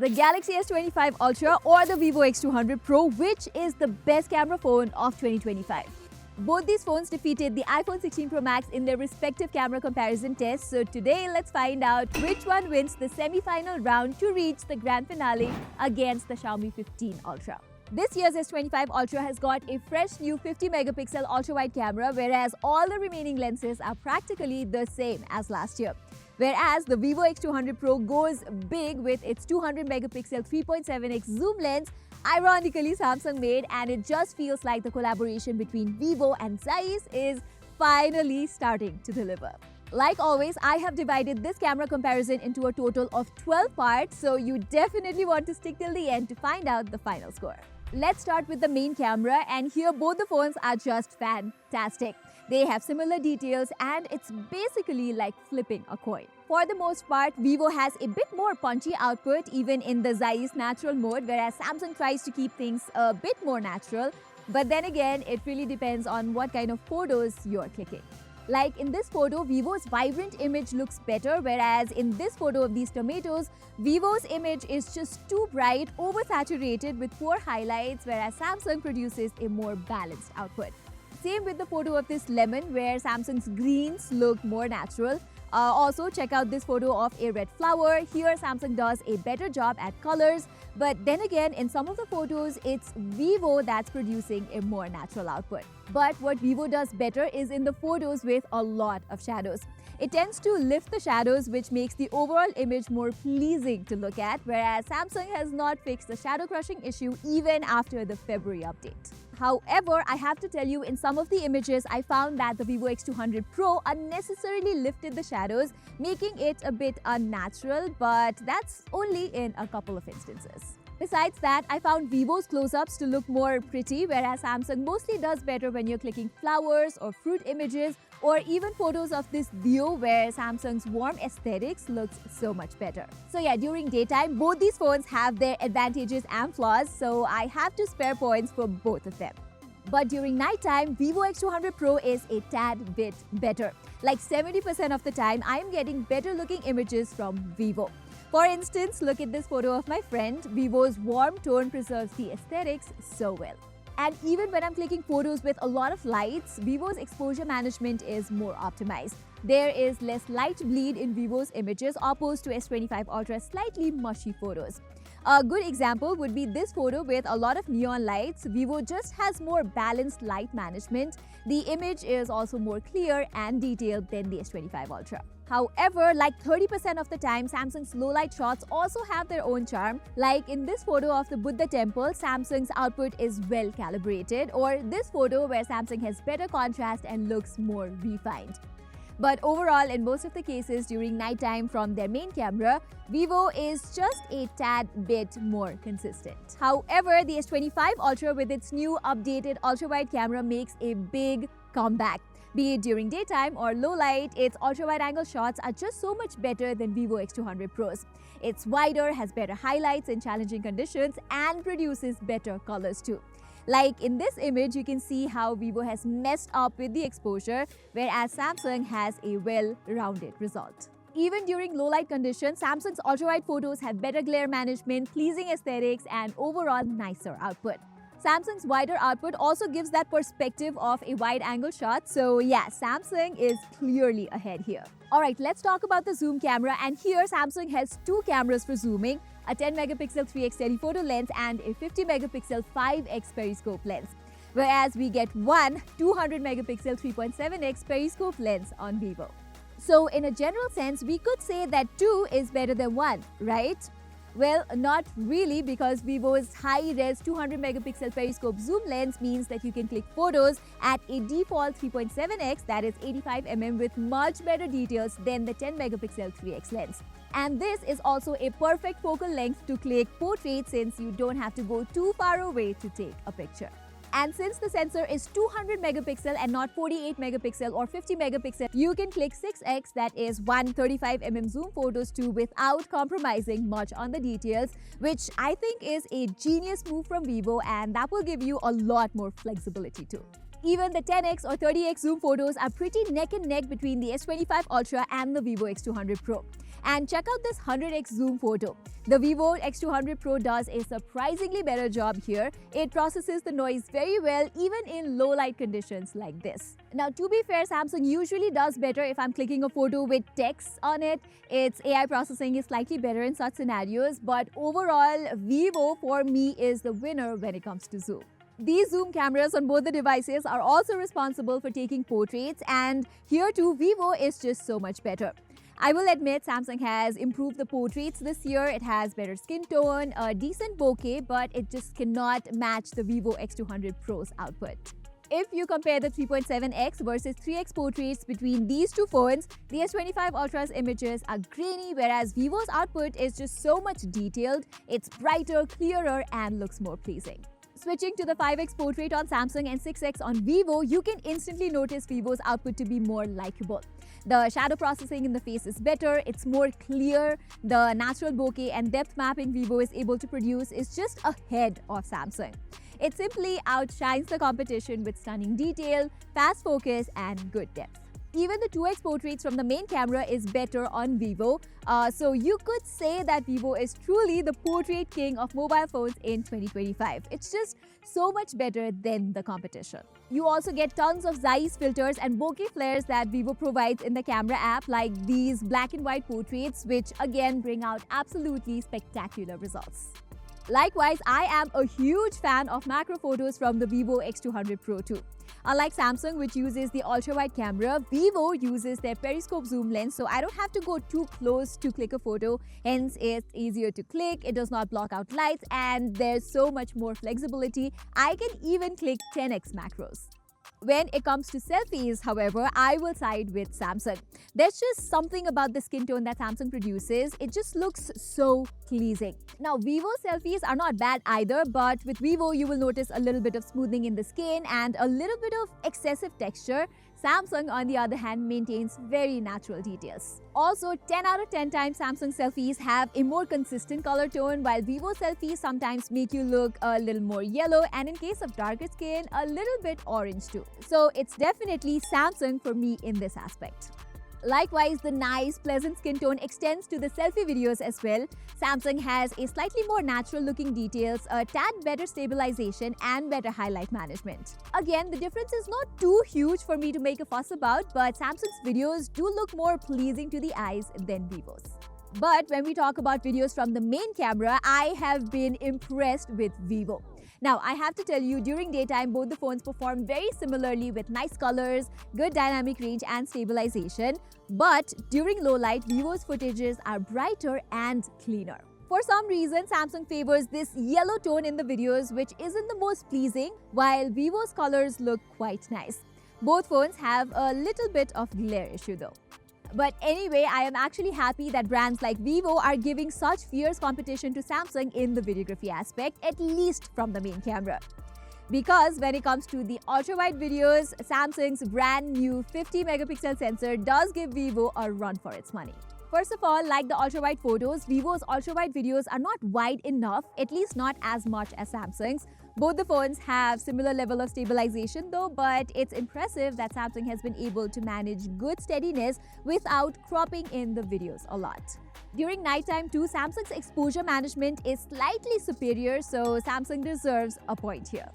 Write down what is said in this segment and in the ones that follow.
the Galaxy S25 Ultra or the Vivo X200 Pro, which is the best camera phone of 2025. Both these phones defeated the iPhone 16 Pro Max in their respective camera comparison tests. So today, let's find out which one wins the semi-final round to reach the grand finale against the Xiaomi 15 Ultra. This year's S25 Ultra has got a fresh new 50-megapixel ultra-wide camera, whereas all the remaining lenses are practically the same as last year. Whereas the Vivo X200 Pro goes big with its 200-megapixel 3.7x zoom lens, ironically Samsung made, and it just feels like the collaboration between Vivo and Zeiss is finally starting to deliver. Like always, I have divided this camera comparison into a total of 12 parts, so you definitely want to stick till the end to find out the final score. Let's start with the main camera, and here both the phones are just fantastic. They have similar details and it's basically like flipping a coin. For the most part, Vivo has a bit more punchy output even in the Zeiss natural mode, whereas Samsung tries to keep things a bit more natural. But then again, it really depends on what kind of photos you're clicking. Like in this photo, Vivo's vibrant image looks better, whereas in this photo of these tomatoes, Vivo's image is just too bright, oversaturated with poor highlights, whereas Samsung produces a more balanced output. Same with the photo of this lemon, where Samsung's greens look more natural. Also, check out this photo of a red flower. Here, Samsung does a better job at colors. But then again, in some of the photos, it's Vivo that's producing a more natural output. But what Vivo does better is in the photos with a lot of shadows. It tends to lift the shadows, which makes the overall image more pleasing to look at, whereas Samsung has not fixed the shadow crushing issue even after the February update. However, I have to tell you, in some of the images, I found that the Vivo X200 Pro unnecessarily lifted the shadows, making it a bit unnatural, but that's only in a couple of instances. Besides that, I found Vivo's close-ups to look more pretty, whereas Samsung mostly does better when you're clicking flowers or fruit images, or even photos of this view where Samsung's warm aesthetics looks so much better. So yeah, during daytime, both these phones have their advantages and flaws, so I have to spare points for both of them. But during nighttime, Vivo X200 Pro is a tad bit better. Like 70% of the time, I am getting better looking images from Vivo. For instance, look at this photo of my friend. Vivo's warm tone preserves the aesthetics so well. And even when I'm clicking photos with a lot of lights, Vivo's exposure management is more optimized. There is less light bleed in Vivo's images opposed to S25 Ultra's slightly mushy photos. A good example would be this photo with a lot of neon lights. Vivo just has more balanced light management. The image is also more clear and detailed than the S25 Ultra. However, like 30% of the time, Samsung's low-light shots also have their own charm. Like in this photo of the Buddha temple, Samsung's output is well calibrated, or this photo where Samsung has better contrast and looks more refined. But overall, in most of the cases during nighttime from their main camera, Vivo is just a tad bit more consistent. However, the S25 Ultra with its new updated ultra-wide camera makes a big comeback. Be it during daytime or low light, its ultra-wide-angle shots are just so much better than Vivo X200 Pros. It's wider, has better highlights in challenging conditions, and produces better colors too. Like in this image, you can see how Vivo has messed up with the exposure, whereas Samsung has a well-rounded result. Even during low-light conditions, Samsung's ultra-wide photos have better glare management, pleasing aesthetics, and overall nicer output. Samsung's wider output also gives that perspective of a wide-angle shot. So yeah, Samsung is clearly ahead here. Alright, let's talk about the zoom camera. And here, Samsung has two cameras for zooming, a 10-megapixel 3x telephoto lens and a 50-megapixel 5x periscope lens. Whereas we get one 200-megapixel 3.7x periscope lens on Vivo. So in a general sense, we could say that 2 is better than 1, right? Well, not really, because Vivo's high-res 200-megapixel periscope zoom lens means that you can click photos at a default 3.7x, that is 85mm, with much better details than the 10-megapixel 3x lens. And this is also a perfect focal length to click portrait, since you don't have to go too far away to take a picture. And since the sensor is 200 megapixel and not 48 megapixel or 50 megapixel, you can click 6x, that is 135mm zoom photos too, without compromising much on the details, which I think is a genius move from Vivo, and that will give you a lot more flexibility too. Even the 10x or 30x zoom photos are pretty neck and neck between the S25 Ultra and the Vivo X200 Pro. And check out this 100x zoom photo. The Vivo X200 Pro does a surprisingly better job here. It processes the noise very well even in low light conditions like this. Now, to be fair, Samsung usually does better if I'm clicking a photo with text on it. Its AI processing is slightly better in such scenarios, but overall, Vivo for me is the winner when it comes to zoom. These zoom cameras on both the devices are also responsible for taking portraits, and here too, Vivo is just so much better. I will admit Samsung has improved the portraits this year. It has better skin tone, a decent bokeh, but it just cannot match the Vivo X200 Pro's output. If you compare the 3.7x versus 3x portraits between these two phones, the S25 Ultra's images are grainy, whereas Vivo's output is just so much detailed. It's brighter, clearer, and looks more pleasing. Switching to the 5x portrait on Samsung and 6x on Vivo, you can instantly notice Vivo's output to be more likable. The shadow processing in the face is better, it's more clear, the natural bokeh and depth mapping Vivo is able to produce is just ahead of Samsung. It simply outshines the competition with stunning detail, fast focus, and good depth. Even the 2x portraits from the main camera is better on Vivo, so you could say that Vivo is truly the portrait king of mobile phones in 2025. It's just so much better than the competition. You also get tons of Zeiss filters and bokeh flares that Vivo provides in the camera app, like these black and white portraits, which again bring out absolutely spectacular results. Likewise, I am a huge fan of macro photos from the Vivo X200 Pro too. Unlike Samsung, which uses the ultra-wide camera, Vivo uses their periscope zoom lens, so I don't have to go too close to click a photo. Hence, it's easier to click, it does not block out lights, and there's so much more flexibility. I can even click 10x macros. When it comes to selfies, however, I will side with Samsung. There's just something about the skin tone that Samsung produces. It just looks so pleasing. Now, Vivo selfies are not bad either, but with Vivo, you will notice a little bit of smoothing in the skin and a little bit of excessive texture. Samsung, on the other hand, maintains very natural details. Also, 10 out of 10 times Samsung selfies have a more consistent color tone, while Vivo selfies sometimes make you look a little more yellow, and in case of darker skin, a little bit orange too. So it's definitely Samsung for me in this aspect. Likewise, the nice, pleasant skin tone extends to the selfie videos as well. Samsung has a slightly more natural-looking details, a tad better stabilization, and better highlight management. Again, the difference is not too huge for me to make a fuss about, but Samsung's videos do look more pleasing to the eyes than Vivo's. But when we talk about videos from the main camera, I have been impressed with Vivo. Now, I have to tell you, during daytime, both the phones perform very similarly with nice colors, good dynamic range, and stabilization. But during low light, Vivo's footages are brighter and cleaner. For some reason, Samsung favors this yellow tone in the videos, which isn't the most pleasing, while Vivo's colors look quite nice. Both phones have a little bit of glare issue though. But anyway, I am actually happy that brands like Vivo are giving such fierce competition to Samsung in the videography aspect, at least from the main camera. Because when it comes to the ultra-wide videos, Samsung's brand new 50-megapixel sensor does give Vivo a run for its money. First of all, like the ultra-wide photos, Vivo's ultra-wide videos are not wide enough, at least not as much as Samsung's. Both the phones have similar level of stabilization though, but it's impressive that Samsung has been able to manage good steadiness without cropping in the videos a lot. During nighttime too, Samsung's exposure management is slightly superior, so Samsung deserves a point here.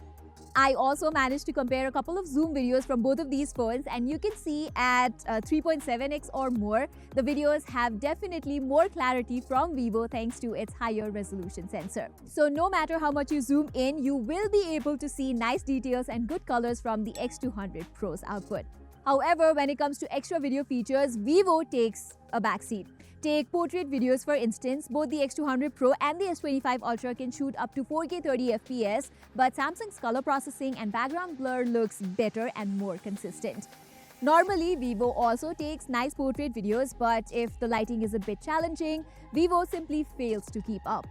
I also managed to compare a couple of zoom videos from both of these phones, and you can see at 3.7x or more, the videos have definitely more clarity from Vivo thanks to its higher resolution sensor. So no matter how much you zoom in, you will be able to see nice details and good colors from the X200 Pro's output. However, when it comes to extra video features, Vivo takes a backseat. Take portrait videos for instance, both the X200 Pro and the S25 Ultra can shoot up to 4K 30fps, but Samsung's color processing and background blur looks better and more consistent. Normally, Vivo also takes nice portrait videos, but if the lighting is a bit challenging, Vivo simply fails to keep up.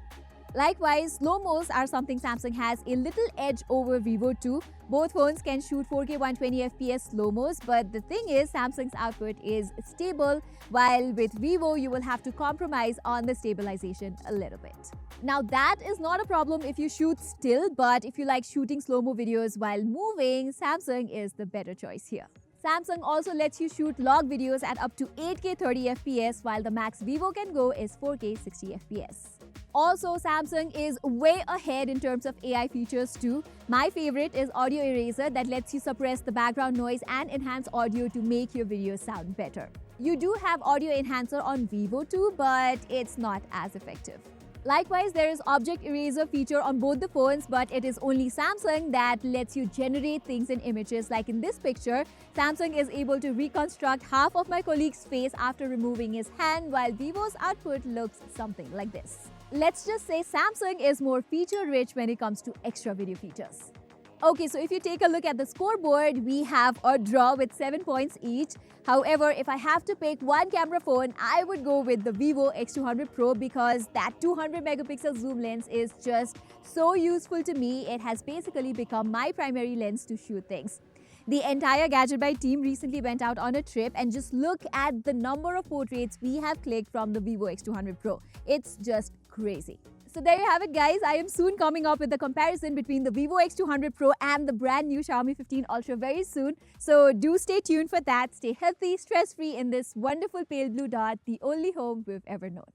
Likewise, slow-mos are something Samsung has a little edge over Vivo too. Both phones can shoot 4K 120fps slow-mos, but the thing is, Samsung's output is stable, while with Vivo, you will have to compromise on the stabilization a little bit. Now that is not a problem if you shoot still, but if you like shooting slow-mo videos while moving, Samsung is the better choice here. Samsung also lets you shoot log videos at up to 8K 30 FPS, while the max Vivo can go is 4K 60 FPS. Also, Samsung is way ahead in terms of AI features too. My favorite is Audio Eraser that lets you suppress the background noise and enhance audio to make your videos sound better. You do have Audio Enhancer on Vivo too, but it's not as effective. Likewise, there is Object Eraser feature on both the phones, but it is only Samsung that lets you generate things in images. Like in this picture, Samsung is able to reconstruct half of my colleague's face after removing his hand, while Vivo's output looks something like this. Let's just say Samsung is more feature-rich when it comes to extra video features. Okay, so if you take a look at the scoreboard, we have a draw with 7 points each. However, if I have to pick one camera phone, I would go with the Vivo X200 Pro because that 200 megapixel zoom lens is just so useful to me. It has basically become my primary lens to shoot things. The entire Gadget Byte team recently went out on a trip, and just look at the number of portraits we have clicked from the Vivo X200 Pro. It's just crazy. So there you have it, guys. I am soon coming up with a comparison between the Vivo X200 Pro and the brand new Xiaomi 15 Ultra very soon. So do stay tuned for that. Stay healthy, stress-free in this wonderful pale blue dot, the only home we've ever known.